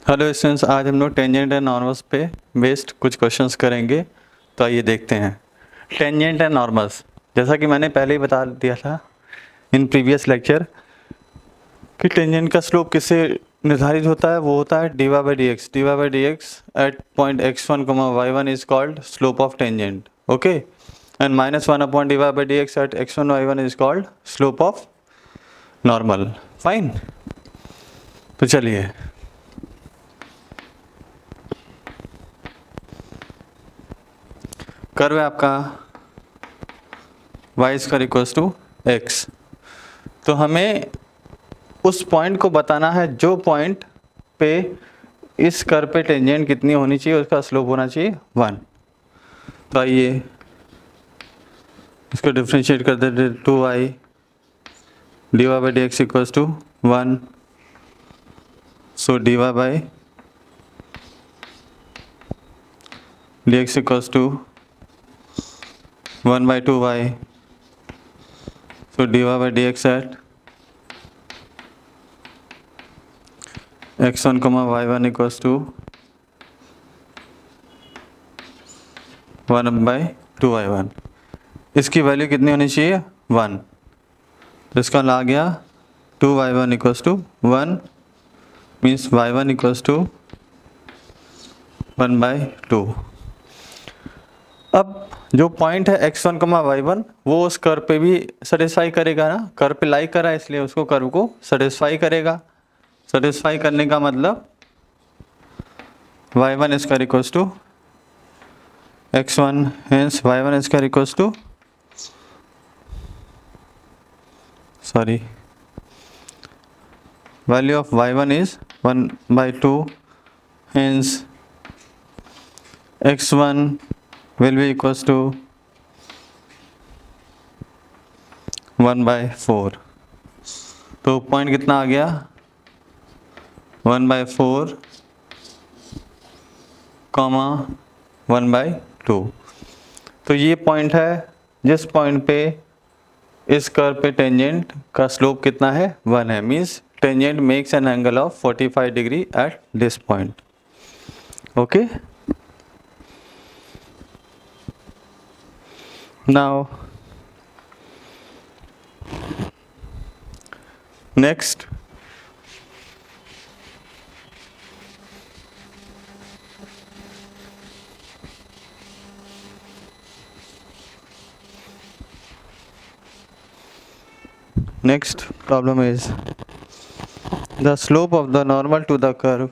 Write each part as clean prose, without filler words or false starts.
Hello students, आज हम लोग टेंजेंट एंड नॉर्मल्स पे बेस्ड कुछ क्वेश्चंस करेंगे। तो आइए देखते हैं। टेंजेंट एंड नॉर्मल्स, जैसा कि मैंने पहले ही बता दिया था इन प्रीवियस लेक्चर कि टेंजेंट का स्लोप किससे निर्धारित होता है। वो होता है dy by D x. D by D x at point x1 y1 is called slope of tangent, okay. And -1 upon dy by D x at x1 y1 is called slope of normal. Fine. तो चलिए, curve है आपका y square equals to x। तो हमें उस point को बताना है जो पॉइंट पे इस कर्व पे टेंजेंट कितनी होनी चाहिए, उसका स्लोप होना चाहिए 1। तो आइए इसको डिफ्रेंशिएट कर देते। 2y dy by D x equals to 1। So dy by D x equals to 1 by 2y। So dy by D x at x1 y1 equals to 1 by 2y1। इसकी वैल्यू कितनी होनी चाहिए? 1। तो इसका आ गया 2y1 equals to 1 means y1 equals to 1 by 2। अब जो पॉइंट है x1 y1 वो उस कर्व पे भी सेटिस्फाई करेगा ना। कर्व पे लाई करा है इसलिए उसको कर्व को सेटिस्फाई करेगा। सेटिस्फाई करने का मतलब y1 square equals to x1, hence y1 square equals to value of y1 is 1 by 2, hence x1 will be equals to 1 by 4। तो पॉइंट कितना आ गया? 1 by 4 कॉमा 1 by 2। तो ये पॉइंट है जिस पॉइंट पे इस कर्व पे टेंजेंट का स्लोप कितना है? 1 है। Means tangent makes an angle of 45 degree at this point, okay. Now next, next problem is the slope of the normal to the curve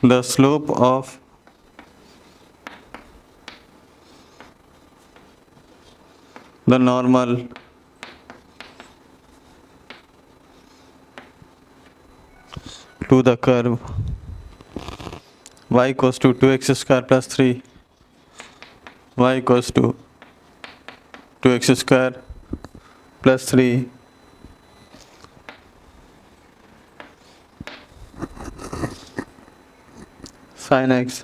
the slope of the normal to the curve y equals to 2x square plus 3 y equals to 2x square plus 3 sin x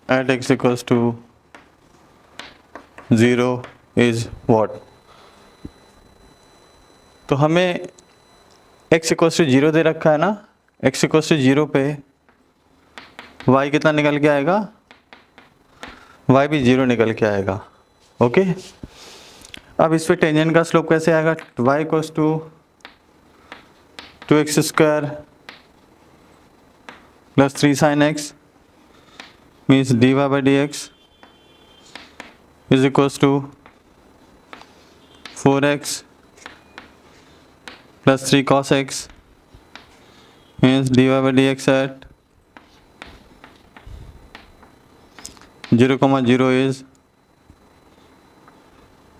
at x equals to 0 is what? तो हमें x equals to 0 दे रखा है ना। x equals to 0 पे y कितना निकल के आएगा? y भी 0 निकल के आएगा, ओके। अब इस पे टेंजेंट का स्लोप कैसे आएगा? y equals to 2x square plus 3 sin x means dy by D x is equals to 4x plus 3 cos x, hence dy by dx at 0, 0 is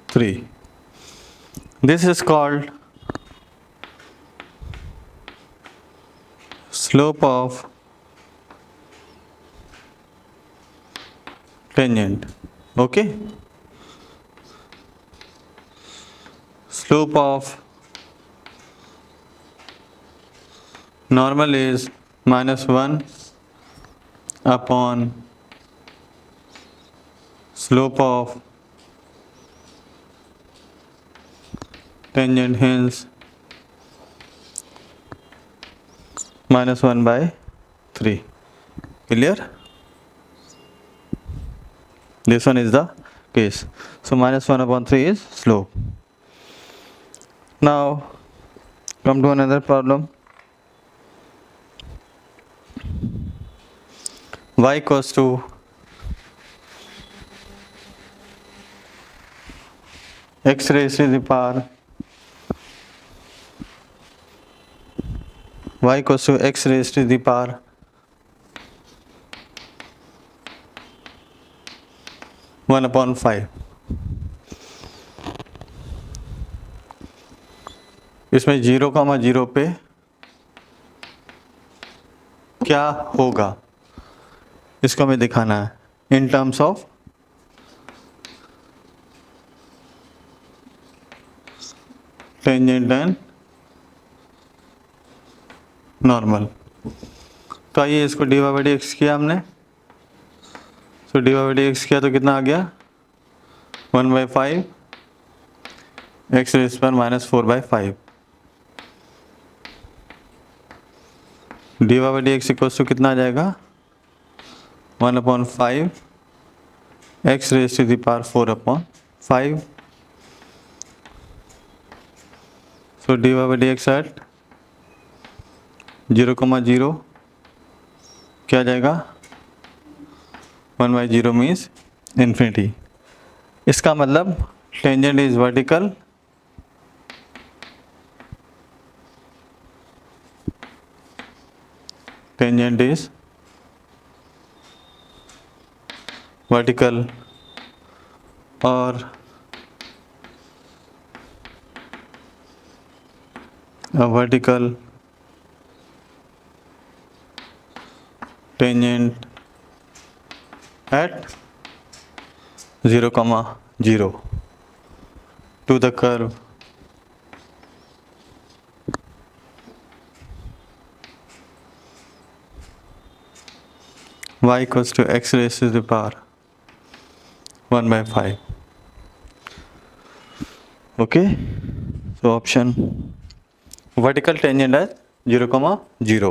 3. This is called slope of tangent, okay. Slope of normal is -1 upon slope of tangent hence -1/3. Clear? This one is the case. So -1/3 is slope. Now come to another problem. Y equals to x raised to the power y equals to x raised to the power 1/5. इसमें 0,0 पे क्या होगा इसको हमें दिखाना है इन terms of tangent and normal. तो आइए इसको dy/dx किया हमने। तो dy/dx किया तो कितना आ गया 1/5 x रेज़ पर -4/5। dy/dx इक्वल्स टू कितना आ जाएगा 1/5 x raise to the power 4/5। So dy/dx at 0,0 क्या आ जाएगा 1/0 मीन्स इन्फिनिटी। इसका मतलब tangent is vertical tangent is vertical और a vertical tangent at 0,0 to the curve y equals to x raised to the power 1/5. Okay, so option vertical tangent at 0,0.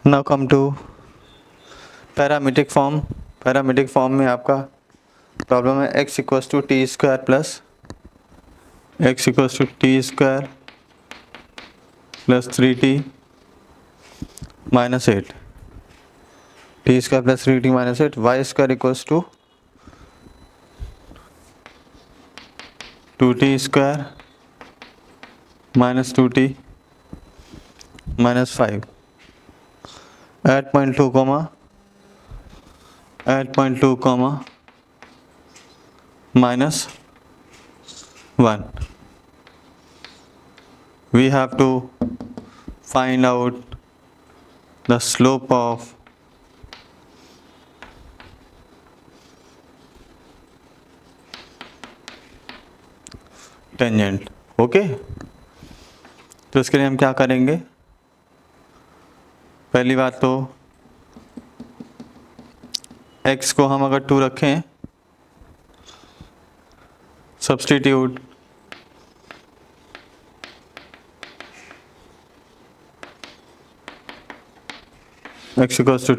Now come to parametric form. Parametric form में आपका problem है x equals to t square plus x equals to t square plus 3t minus 8 t square plus 3t minus 8 y square equals to 2t square minus 2t minus 5 at point 2 comma minus 1 we have to find out the slope of tangent। Okay, तो इसके लिए हम क्या करेंगे, पहली बात तो x को हम अगर 2 रखें substitute x equals to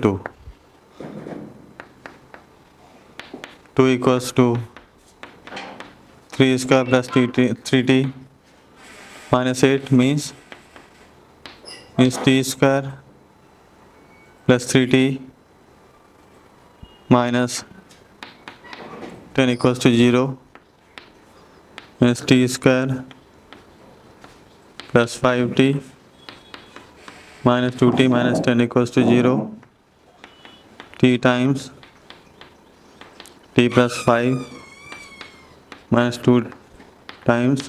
2 equals to 3 square plus 3t minus 8 means t square plus 3t minus 10 equals to 0 means t square plus 5t minus 2t minus 10 equals to 0 t times t plus 5 minus 2 times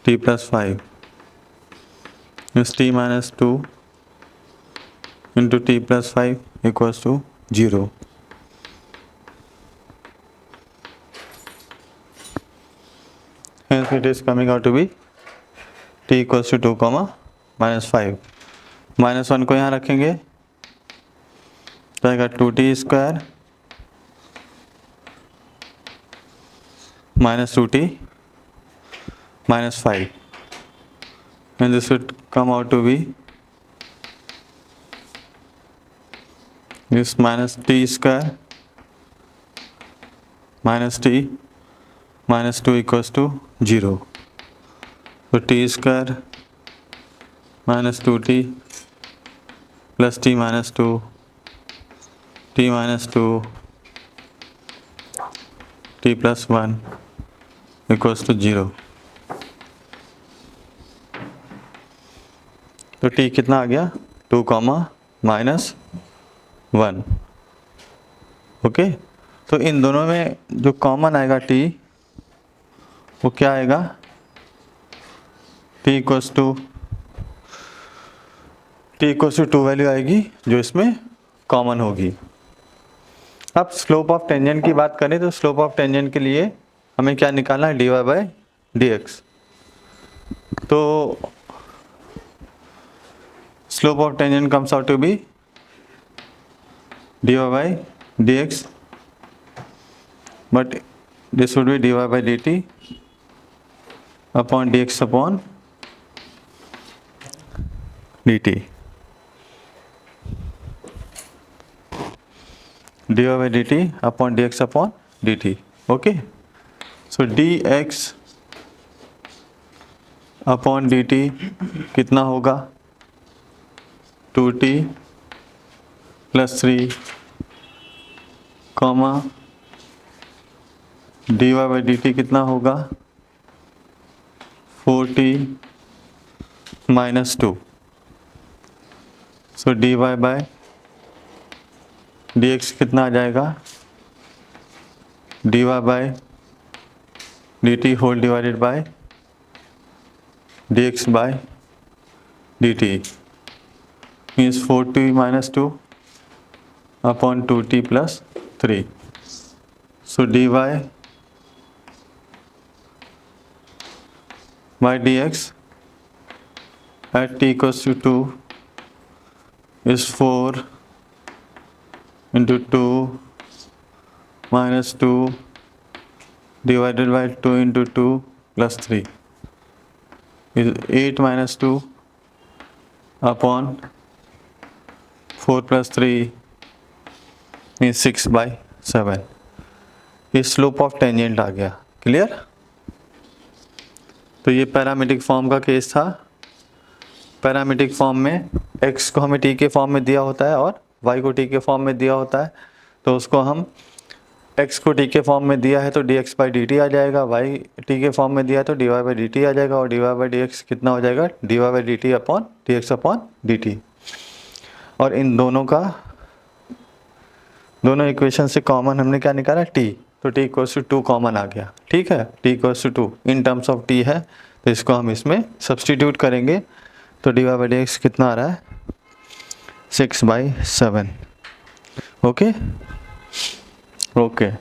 t plus 5 means t minus 2 into t plus 5 equals to 0। hence it is coming out to be t equals to 2 comma minus 5. -1 को यहाँ रखेंगे तो आएगा 2t square minus 2t minus 5, and this would come out to be this minus t square minus t minus 2 equals to 0. So t square minus 2t plus t minus 2 t minus 2 t plus 1 equals to 0. तो t कितना आ गया 2 comma minus 1. Okay, तो इन दोनों में जो common आएगा t वो क्या आएगा t इक्वल्स टू 2 वैल्यू आएगी जो इसमें कॉमन होगी. अब स्लोप ऑफ टेंजेंट की बात करें तो स्लोप ऑफ टेंजेंट के लिए हमें क्या निकालना है dy बाई dx. तो slope of tangent comes out to be dy by dx, but this would be dy by dt upon dx upon dt. dy by dt upon dx upon dt. Okay, so dx upon dt कितना होगा 2t plus 3 comma dy by dt कितना होगा 4t minus 2. So dy by dx कितना आ जाएगा dy by dt whole divided by dx by dt means 4t minus 2 upon 2t plus 3. So dy by dx at t equals to 2 is 4 into 2 minus 2 divided by 2 into 2 plus 3 is 8 minus 2 upon 4 plus 3 is 6 by 7. ये slope of tangent आ गया. Clear? तो ये parametric form का case था. Parametric form में x को हमें t के फॉर्म में दिया होता है और y को t के फॉर्म में दिया होता है. तो उसको हम x को t के फॉर्म में दिया है तो dx बाई dt आ जाएगा, y t के फॉर्म में दिया है तो dy बाई dt आ जाएगा, और dy बाई dx कितना हो जाएगा dy by dt upon dx upon dt. और इन दोनों का दोनों इक्वेशन से कॉमन हमने क्या निकाला t, तो t इक्वल्स टू 2 कॉमन आ गया. ठीक है, t equals to 2 in terms of t है तो इसको हम इसमें सब्सटीट्यूट करेंगे तो dy बाई dx कितना आ रहा है 6 by 7. Okay? Okay.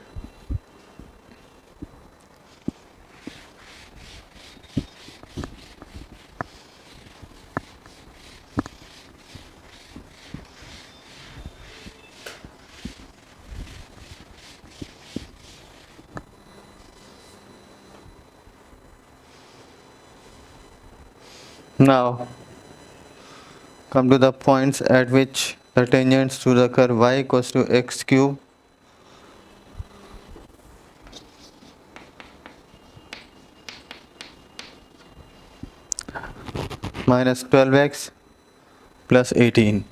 Now come to the points at which the tangents to the curve y equals to x cube minus 12x plus 18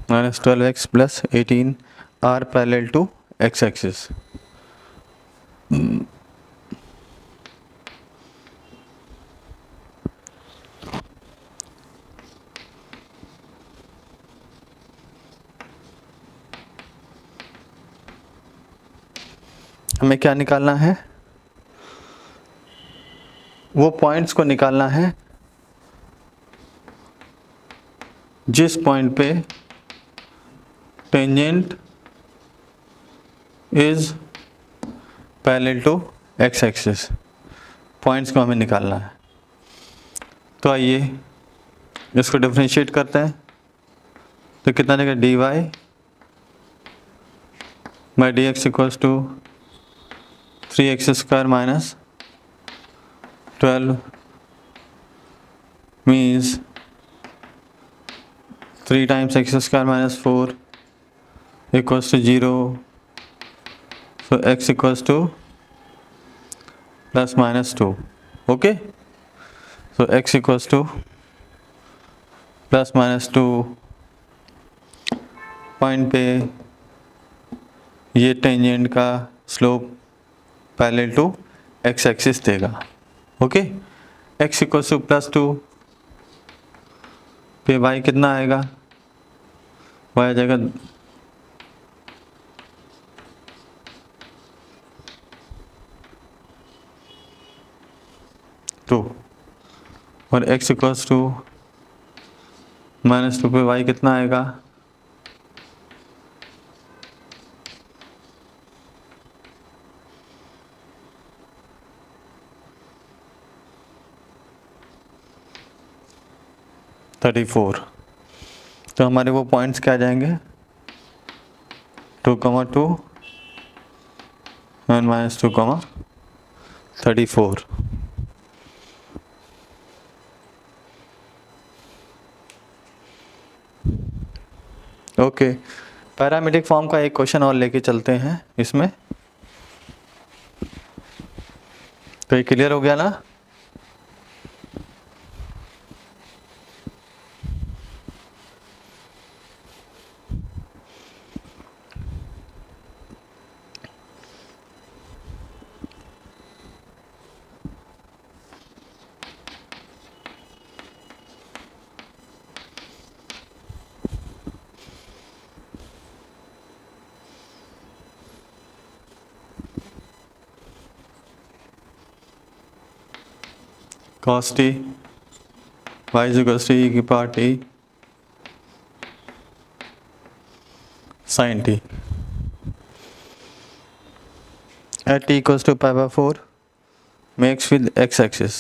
minus 12x plus 18 are parallel to x-axis. हमें क्या निकालना है, वो points को निकालना है जिस point पे tangent is parallel to x axis, points को हमें निकालना है। तो आइए इसको डिफरेंशिएट करते हैं। तो कितना देगा, dy by D x equals to 3x² minus 12 means 3 times x² minus 4 equals to 0। So x equals to plus minus 2। Okay, so x equals to plus minus 2 point पे ये टेंजेंट का slope parallel to x axis देगा। Okay, x equals to plus 2 पे y कितना आएगा, y आ जाएगा 2 और x equals to minus 2 पे y कितना आएगा, -34। तो हमारे वो पॉइंट्स क्या आ जाएंगे, 2,2 एंड -2, 34। ओके, पैरामीट्रिक फॉर्म का एक क्वेश्चन और लेके चलते हैं इसमें। तो ये क्लियर हो गया ना। cos t y is equals to e की power t sin t at t equals to pi/4 makes with x axis।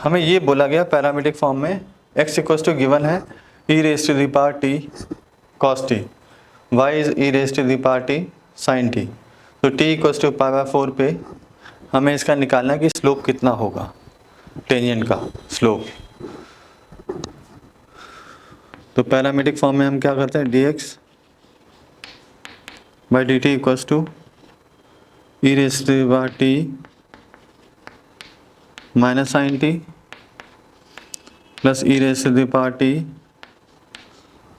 हमें ये बोला गया पैरामीट्रिक फॉर्म में x इक्वल्स टू गिवन है e raise to the power t cos t, y is e raise to the power t sin t। तो t equals to pi/4 पे हमें इसका निकालना है कि स्लोप कितना होगा, टेंजेंट का स्लोप। तो पैरामीट्रिक फॉर्म में हम क्या करते हैं, dx by dt equals to e raise to the power t minus sine t plus e raise to the power t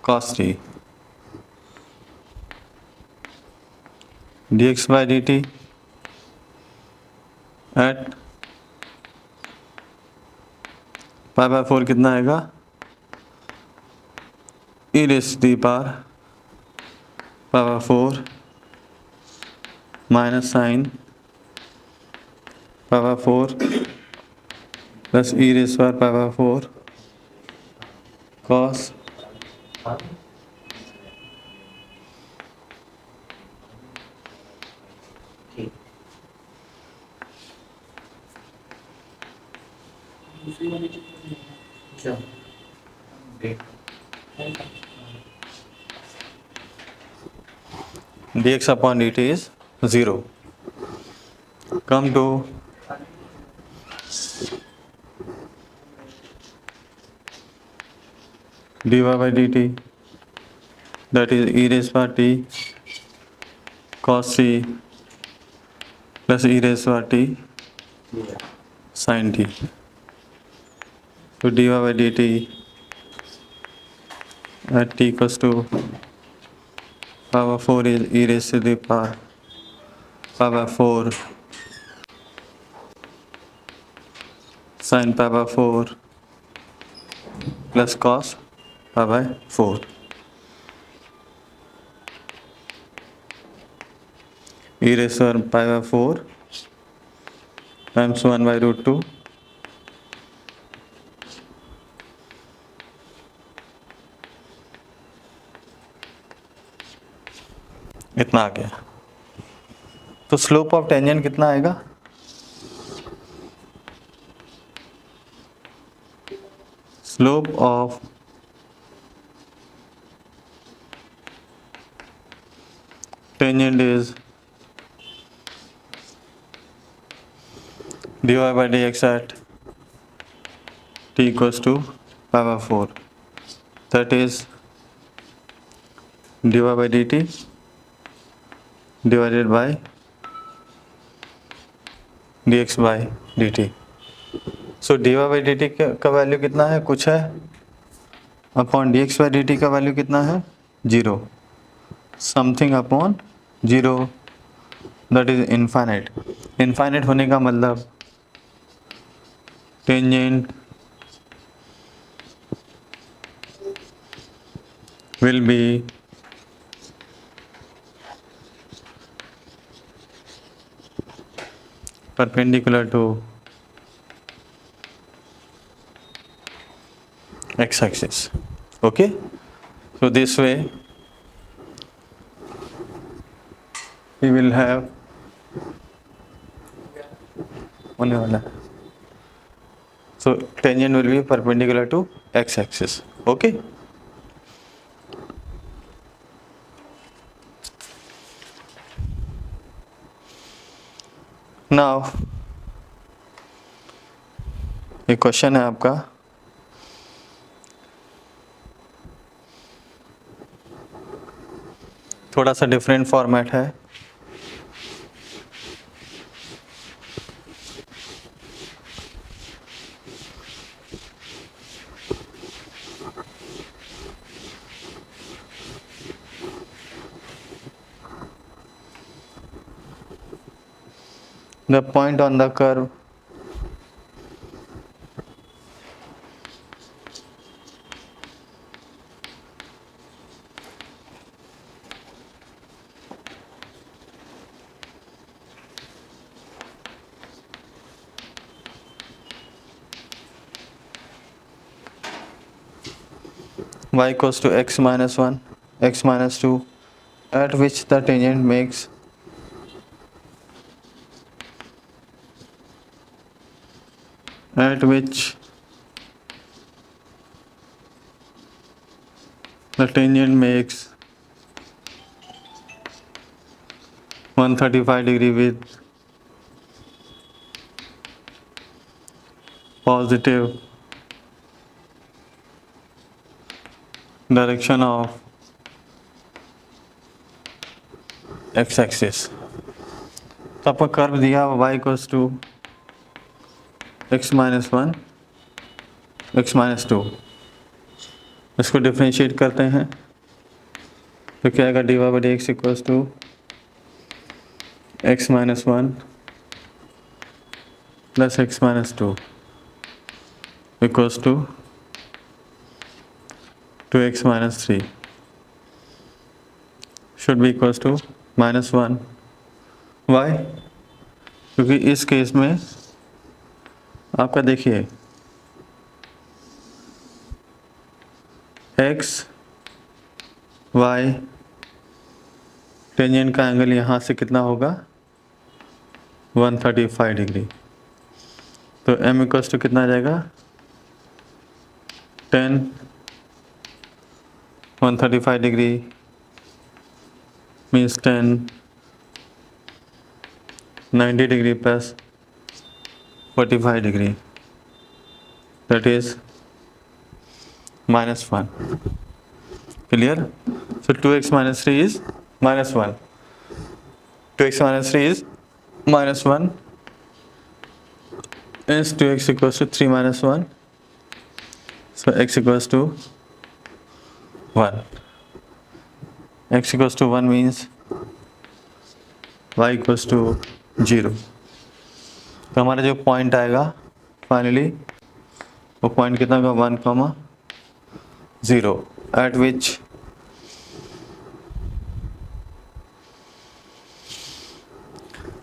cos t d x by d t at pi/4 कितना आएगा, e raise to the power pi/4 minus sine pi/4 plus e raise to pi/4 cos dx upon dt is 0. Come to dy by dt, that is e raised by t cos t plus e raised by t sin t। So dy by dt at t equals to pi/4 is e raised to the power pi/4 sin pi/4 plus cos pi/4। e raised to pi by 4 times 1 by root 2 इतना आ गया। तो slope of tangent कितना आएगा? Slope of tangent is dy by dx at t equals to pi by 4, that is dy by dt divided by dx by dt। So dy by dt का value कितना है? कुछ है, upon dx by dt का value कितना है? 0, something upon 0, that is infinite. Infinite होने का मतलब tangent will be perpendicular to x-axis. Okay, so this way we will have होने वाला है, so tangent will be perpendicular to x-axis. Okay, now एक क्वेश्चन है आपका, थोड़ा सा डिफरेंट फॉर्मेट है। The point on the curve y equals to x minus 1, x minus 2, at which the tangent makes the tangent makes 135 degree with positive direction of x-axis। तो आपका curve दिया y equals to x minus 1, x minus 2, इसको differentiate करते हैं तो क्या आएगा? dy by dx equals to x minus 1 plus x minus 2 equals to 2x minus 3 should be equals to minus 1। Why? क्योंकि इस केस में आपका देखिए x y टेंजेंट का एंगल यहाँ से कितना होगा? 135 डिग्री। तो m इक्वल्स टू कितना आ जाएगा? 10 135 degree means 10 90 degree plus 45 degree, that is minus 1। Clear? So 2x minus 3 is minus 1, 2x minus 3 is minus 1, hence 2x equals to 3 minus 1, so x equals to 1। x equals to 1 means y equals to 0। तो हमारा जो point आएगा finally वो point कितना होगा? 1,0 eight which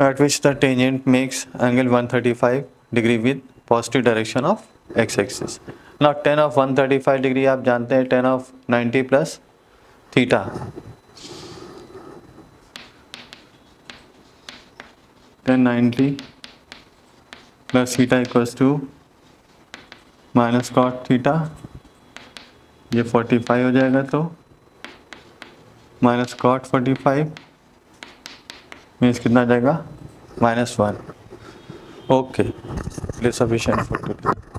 at which the tangent makes angle 135 degree with positive direction of x-axis. Now tan of 135 degree आप जानते हैं tan of 90 plus theta. Tan 90 plus theta equals to minus cot theta. ये 45 हो जाएगा तो minus cot 45 means कितना आ जाएगा -1. Okay, it is sufficient for today.